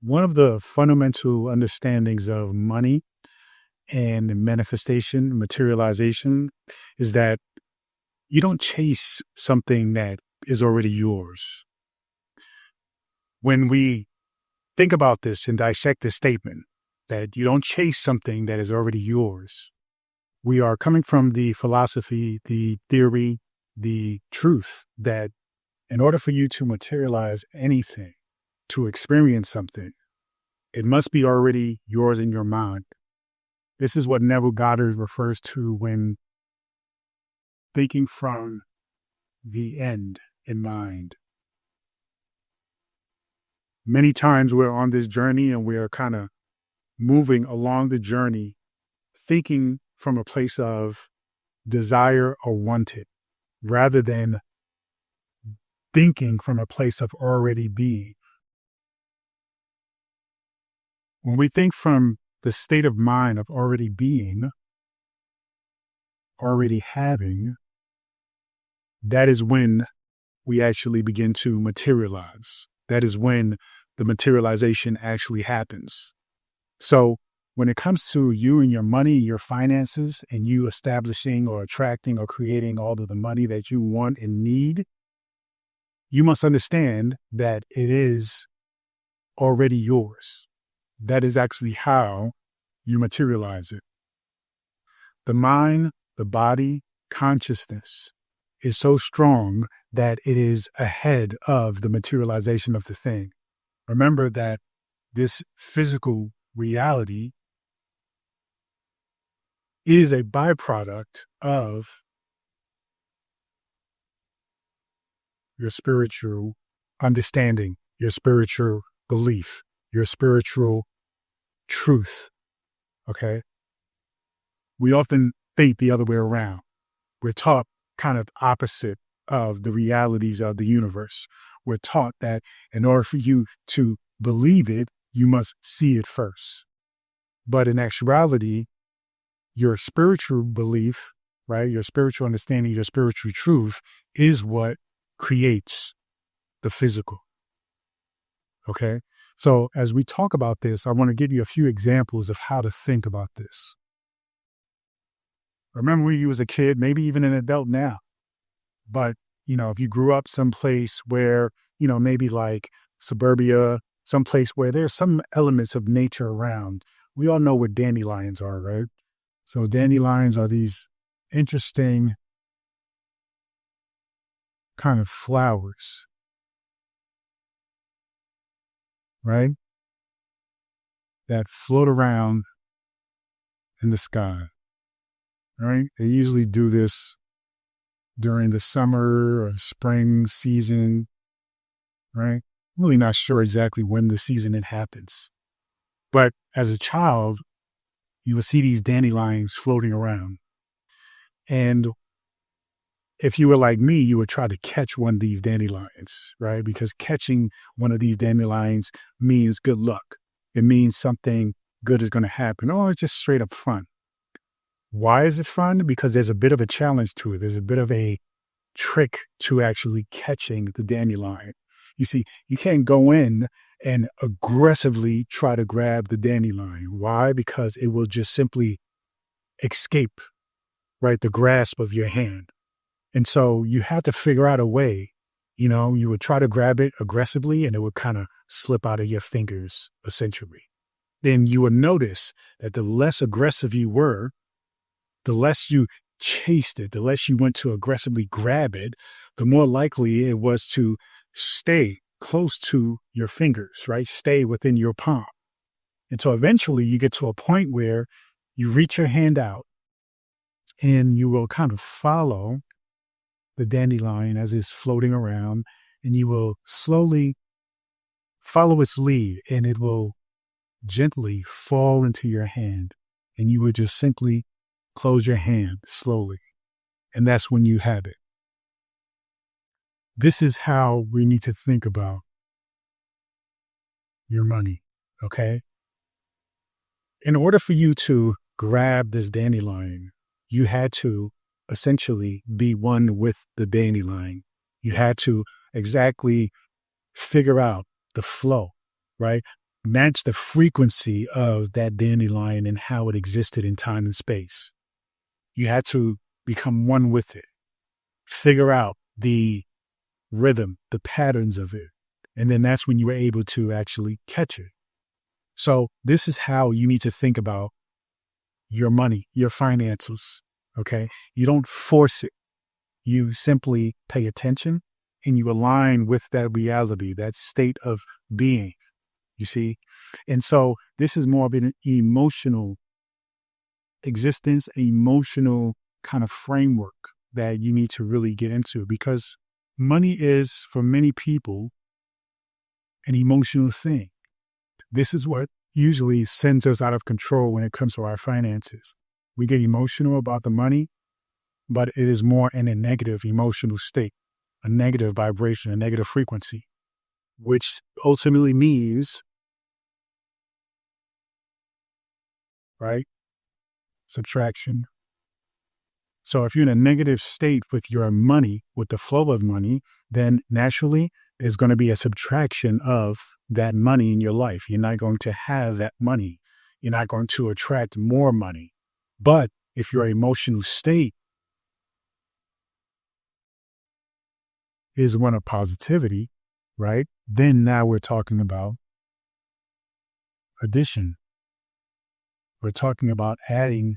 One of the fundamental understandings of money and manifestation, materialization, is that you don't chase something that is already yours. When we think about this and dissect this statement, that you don't chase something that is already yours, we are coming from the philosophy, the theory, the truth that in order for you to materialize anything, to experience something, it must be already yours in your mind. This is what Neville Goddard refers to when thinking from the end in mind. Many times we're on this journey and we're kind of moving along the journey, thinking from a place of desire or wanted, rather than thinking from a place of already being. When we think from the state of mind of already being, already having, that is when we actually begin to materialize. That is when the materialization actually happens. So when it comes to you and your money, your finances, and you establishing or attracting or creating all of the money that you want and need, you must understand that it is already yours. That is actually how you materialize it. The mind, the body, consciousness is so strong that it is ahead of the materialization of the thing. Remember that this physical reality is a byproduct of your spiritual understanding, your spiritual belief, your spiritual truth. Okay? We often think the other way around. We're taught kind of opposite of the realities of the universe. We're taught that in order for you to believe it, you must see it first. But in actuality, your spiritual belief, right, your spiritual understanding, your spiritual truth is what creates the physical. Okay? So as we talk about this, I want to give you a few examples of how to think about this. Remember when you was a kid, maybe even an adult now, but, if you grew up someplace where, maybe like suburbia, someplace where there's some elements of nature around, we all know what dandelions are, right? So dandelions are these interesting kind of flowers, right? That float around in the sky, right? They usually do this during the summer or spring season, right? I'm really not sure exactly when the season it happens. But as a child, you will see these dandelions floating around. And if you were like me, you would try to catch one of these dandelions, right? Because catching one of these dandelions means good luck. It means something good is going to happen, or it's just straight up fun. Why is it fun? Because there's a bit of a challenge to it. There's a bit of a trick to actually catching the dandelion. You see, you can't go in and aggressively try to grab the dandelion. Why? Because it will just simply escape, right, the grasp of your hand. And so you have to figure out a way, you would try to grab it aggressively and it would kind of slip out of your fingers, essentially. Then you would notice that the less aggressive you were, the less you chased it, the less you went to aggressively grab it, the more likely it was to stay close to your fingers, right? Stay within your palm. And so eventually you get to a point where you reach your hand out and you will kind of follow the dandelion as it's floating around, and you will slowly follow its lead and it will gently fall into your hand, and you would just simply close your hand slowly. And that's when you have it. This is how we need to think about your money, okay? In order for you to grab this dandelion, you had to essentially be one with the dandelion. You had to exactly figure out the flow, right? match the frequency of that dandelion and how it existed in time and space. You had to become one with it, figure out the rhythm, the patterns of it. And then that's when you were able to actually catch it. So this is how you need to think about your money, your finances. Okay. You don't force it. You simply pay attention and you align with that reality, that state of being, you see? And so this is more of an emotional existence, emotional kind of framework that you need to really get into, because money is, for many people, an emotional thing. This is what usually sends us out of control when it comes to our finances. We get emotional about the money, but it is more in a negative emotional state, a negative vibration, a negative frequency, which ultimately means, right, subtraction. So if you're in a negative state with your money, with the flow of money, then naturally there's going to be a subtraction of that money in your life. You're not going to have that money. You're not going to attract more money. But if your emotional state is one of positivity, right, then now we're talking about addition. We're talking about adding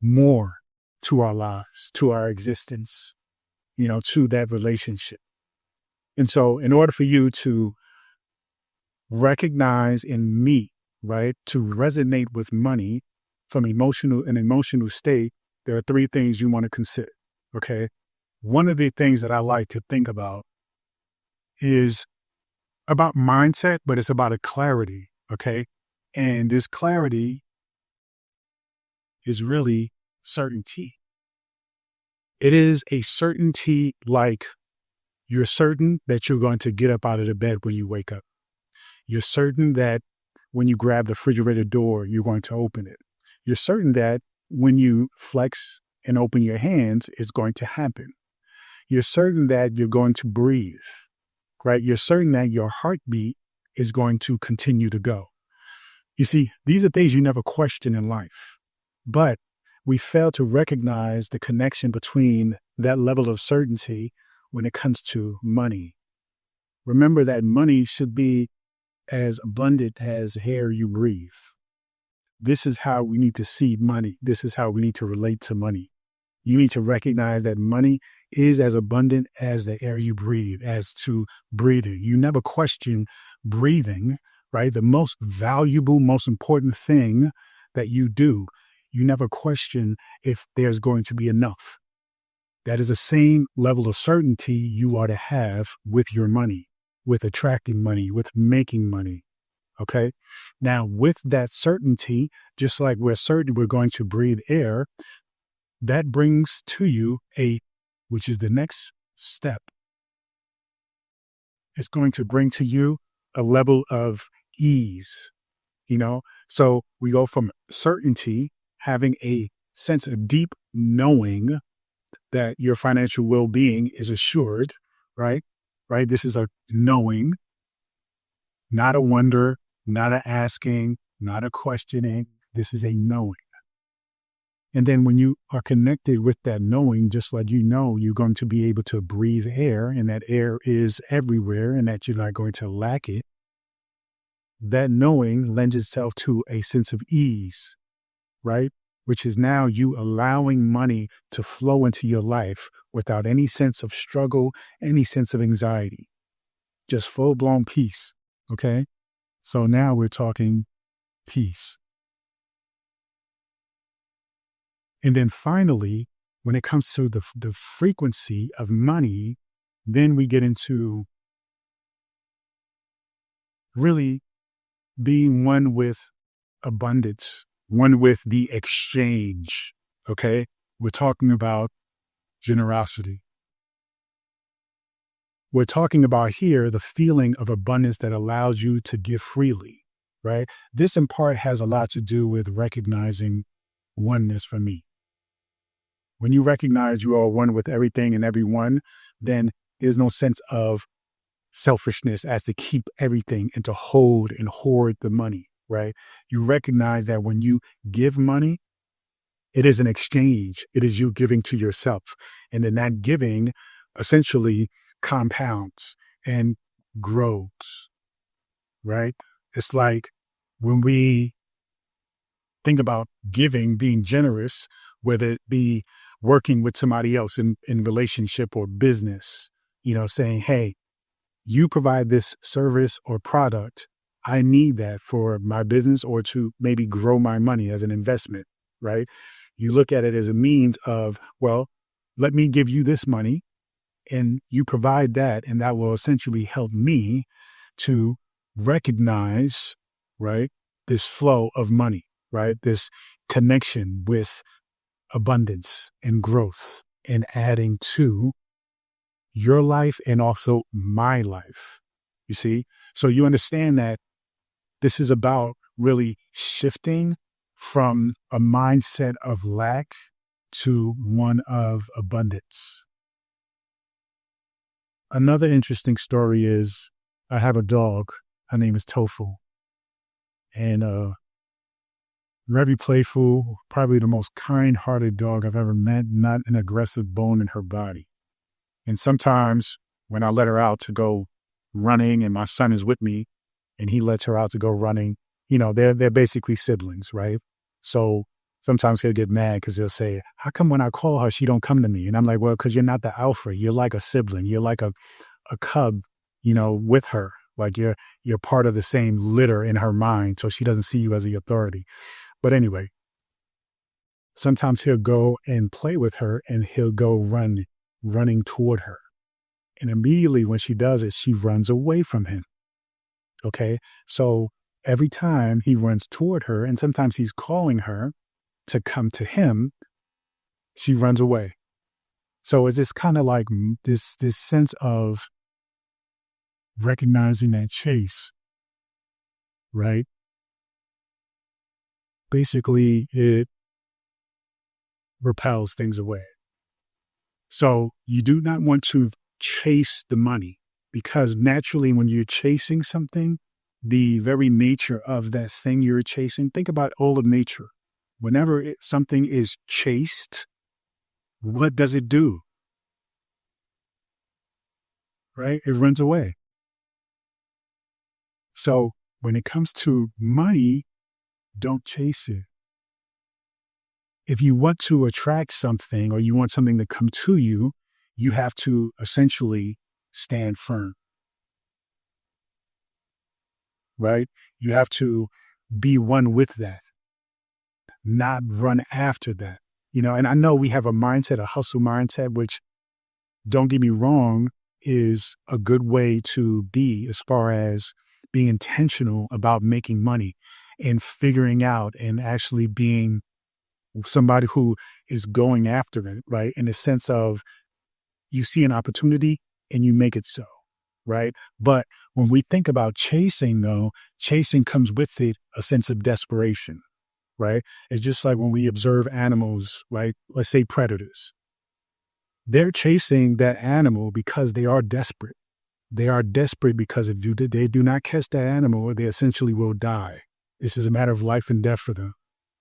more to our lives, to our existence, to that relationship. And so in order for you to recognize and meet, right, to resonate with money from an emotional state, there are three things you want to consider. Okay. One of the things that I like to think about is about mindset, but it's about a clarity. Okay. And this clarity is really certainty. It is a certainty, like you're certain that you're going to get up out of the bed when you wake up. You're certain that when you grab the refrigerator door, you're going to open it. You're certain that when you flex and open your hands, it's going to happen. You're certain that you're going to breathe, right? You're certain that your heartbeat is going to continue to go. You see, these are things you never question in life, but we fail to recognize the connection between that level of certainty when it comes to money. Remember that money should be as abundant as air you breathe. This is how we need to see money. This is how we need to relate to money. You need to recognize that money is as abundant as the air you breathe, as to breathing. You never question breathing, right? The most valuable, most important thing that you do, you never question if there's going to be enough. That is the same level of certainty you are to have with your money, with attracting money, with making money. Okay. Now, with that certainty, just like we're certain we're going to breathe air, that brings to you which is the next step. It's going to bring to you a level of ease, So we go from certainty, having a sense of deep knowing that your financial well-being is assured, right? Right. This is a knowing, not a wonder, not a asking, not a questioning. This is a knowing. And then when you are connected with that knowing, just like you're going to be able to breathe air, and that air is everywhere and that you're not going to lack it. That knowing lends itself to a sense of ease, right? Which is now you allowing money to flow into your life without any sense of struggle, any sense of anxiety, just full-blown peace. Okay. So now we're talking peace. And then finally, when it comes to the frequency of money, then we get into really being one with abundance, one with the exchange. Okay. We're talking about generosity. We're talking about here the feeling of abundance that allows you to give freely, right? This in part has a lot to do with recognizing oneness for me. When you recognize you are one with everything and everyone, then there's no sense of selfishness as to keep everything and to hold and hoard the money, right? You recognize that when you give money, it is an exchange. It is you giving to yourself. And then that giving essentially compounds and grows, right? It's like when we think about giving, being generous, whether it be working with somebody else in relationship or business, saying, hey, you provide this service or product. I need that for my business or to maybe grow my money as an investment, right? You look at it as a means of, well, let me give you this money and you provide that, and that will essentially help me to recognize, right, this flow of money, right? This connection with abundance and growth and adding to your life and also my life. You see? So you understand that this is about really shifting from a mindset of lack to one of abundance. Another interesting story is I have a dog. Her name is Tofu. And very playful, probably the most kind-hearted dog I've ever met, not an aggressive bone in her body. And sometimes when I let her out to go running and my son is with me and he lets her out to go running, they're basically siblings, right? So sometimes he'll get mad because he'll say, how come when I call her, she don't come to me? And I'm like, well, because you're not the alpha. You're like a sibling. You're like a cub, with her. Like you're part of the same litter in her mind. So she doesn't see you as the authority. But anyway, sometimes he'll go and play with her and he'll go running toward her. And immediately when she does it, she runs away from him. Okay. So every time he runs toward her and sometimes he's calling her to come to him, she runs away. So it's this kind of like this sense of recognizing that chase, right? Basically, it repels things away. So you do not want to chase the money because naturally when you're chasing something, the very nature of that thing you're chasing, think about all of nature. Whenever something is chased, what does it do? Right? It runs away. So when it comes to money, don't chase it. If you want to attract something or you want something to come to you, you have to essentially stand firm, right? You have to be one with that, not run after that. And I know we have a mindset, a hustle mindset, which, don't get me wrong, is a good way to be as far as being intentional about making money and figuring out and actually being somebody who is going after it, right? In the sense of you see an opportunity and you make it so, right? But when we think about chasing, though, chasing comes with it a sense of desperation, right? It's just like when we observe animals, right? Let's say predators. They're chasing that animal because they are desperate. They are desperate because if they do not catch that animal, they essentially will die. This is a matter of life and death for them.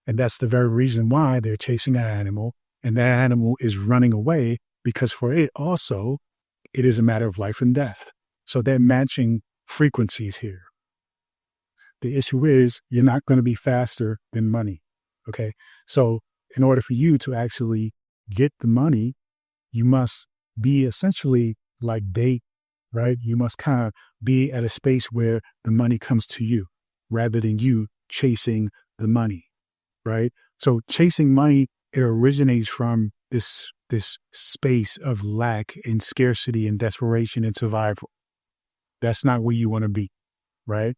And that's the very reason why they're chasing an animal and that animal is running away, because for it also, it is a matter of life and death. So they're matching frequencies here. The issue is you're not going to be faster than money. Okay. So in order for you to actually get the money, you must be essentially like bait, right? You must kind of be at a space where the money comes to you rather than you chasing the money. Right. So chasing money, it originates from this space of lack and scarcity and desperation and survival. That's not where you want to be. Right.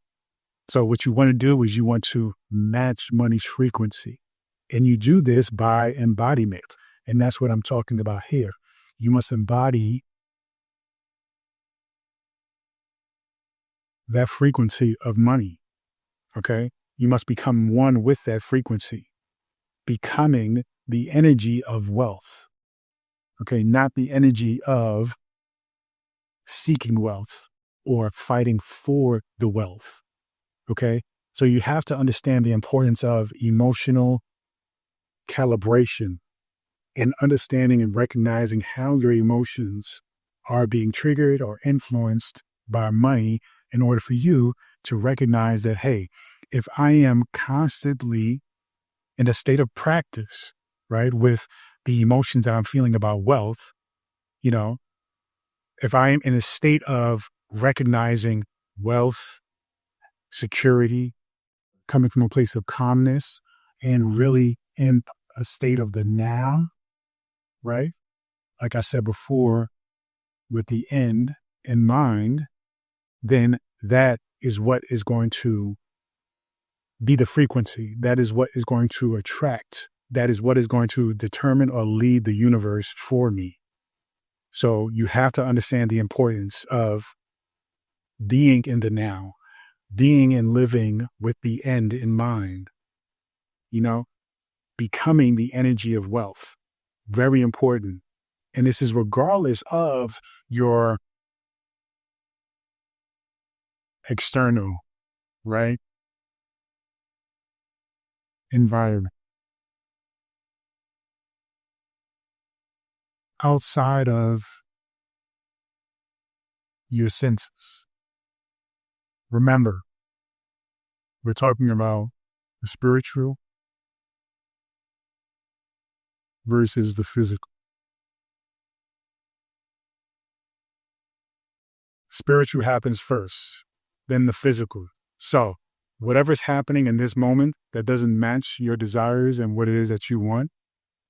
So what you want to do is you want to match money's frequency. And you do this by embodiment. And that's what I'm talking about here. You must embody that frequency of money. Okay. You must become one with that frequency, becoming the energy of wealth. Okay. Not the energy of seeking wealth, or fighting for the wealth. Okay. So you have to understand the importance of emotional calibration and understanding and recognizing how your emotions are being triggered or influenced by money in order for you to recognize that, hey, if I am constantly in a state of practice, right, with the emotions that I'm feeling about wealth, you know, if I am in a state of recognizing wealth, security, coming from a place of calmness, and really in a state of the now, right? Like I said before, with the end in mind, then that is what is going to be the frequency. That is what is going to attract. That is what is going to determine or lead the universe for me. So you have to understand the importance of being in the now, being and living with the end in mind, you know, becoming the energy of wealth. Very important. And this is regardless of your external, right, environment. Outside of your senses. Remember, we're talking about the spiritual versus the physical. Spiritual happens first, then the physical. So, whatever's happening in this moment that doesn't match your desires and what it is that you want,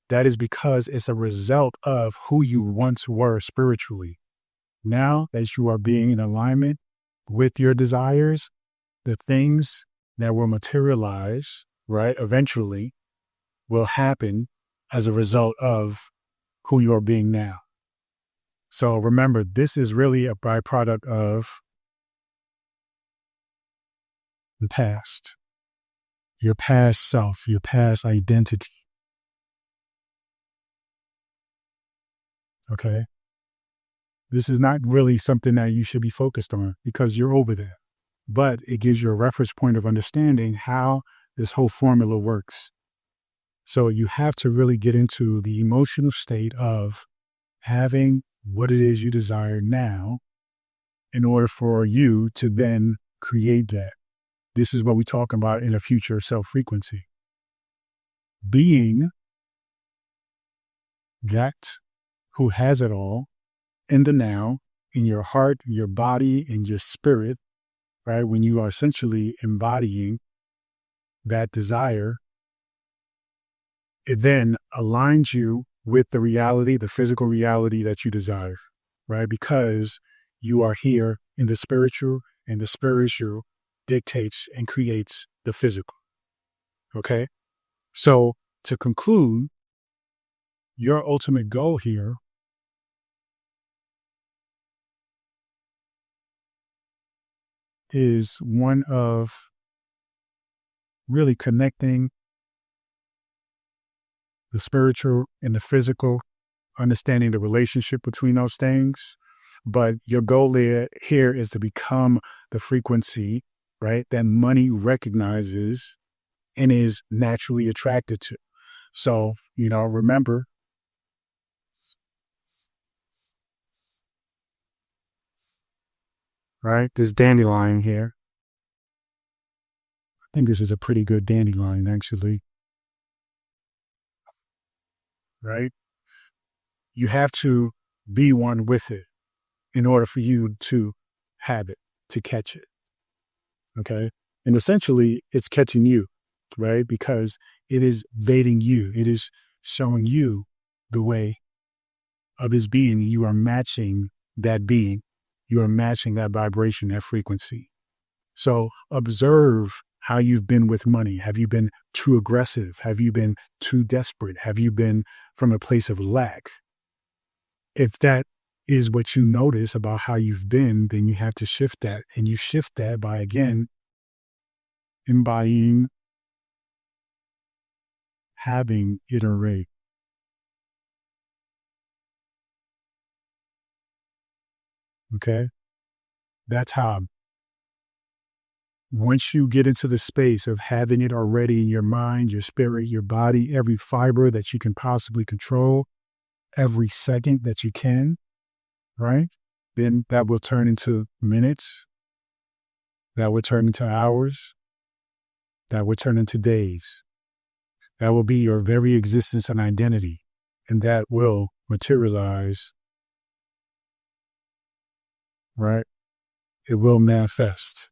that is because it's a result of who you once were spiritually. Now that you are being in alignment with your desires, the things that will materialize, right, eventually will happen as a result of who you are being now. So remember, this is really a byproduct of the past, your past self, your past identity. Okay. This is not really something that you should be focused on because you're over there, but it gives you a reference point of understanding how this whole formula works. So you have to really get into the emotional state of having what it is you desire now in order for you to then create that. This is what we talk about in a future self frequency. Being that who has it all in the now, in your heart, your body, and your spirit, right? When you are essentially embodying that desire, it then aligns you with the reality, the physical reality that you desire, right? Because you are here in the spiritual, and the spiritual dictates and creates the physical. Okay. So to conclude, your ultimate goal here is one of really connecting the spiritual and the physical, understanding the relationship between those things. But your goal here is to become the frequency, right, that money recognizes and is naturally attracted to. So, remember, right, this dandelion here. I think this is a pretty good dandelion, actually, right? You have to be one with it in order for you to have it, to catch it. Okay. And essentially, it's catching you, right? Because it is baiting you, it is showing you the way of his being. You are matching that being, you are matching that vibration, that frequency. So observe how you've been with money. Have you been too aggressive? Have you been too desperate? Have you been from a place of lack? If that is what you notice about how you've been, then you have to shift that. And you shift that by, again, embodying, having it array. Okay. That's how, once you get into the space of having it already in your mind, your spirit, your body, every fiber that you can possibly control, every second that you can, right? Then that will turn into minutes, that will turn into hours, that will turn into days. That will be your very existence and identity. And that will materialize, right? It will manifest.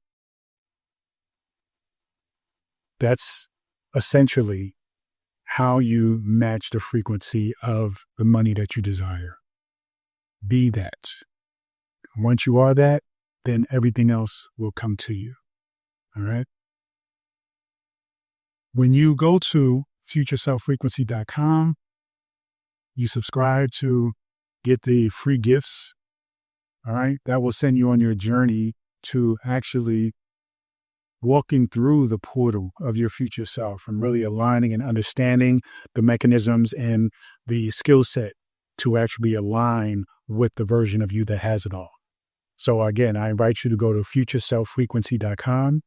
That's essentially how you match the frequency of the money that you desire. Be that. Once you are that, then everything else will come to you. All right. When you go to futureselffrequency.com, you subscribe to get the free gifts. All right. That will send you on your journey to actually walking through the portal of your future self and really aligning and understanding the mechanisms and the skill set to actually align with the version of you that has it all. So again, I invite you to go to futureselffrequency.com,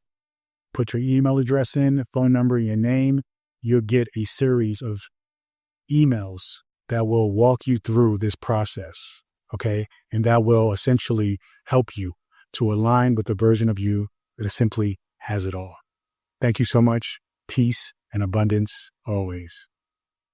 put your email address in, phone number, your name. You'll get a series of emails that will walk you through this process. Okay. And that will essentially help you to align with the version of you that simply has it all. Thank you so much. Peace and abundance always.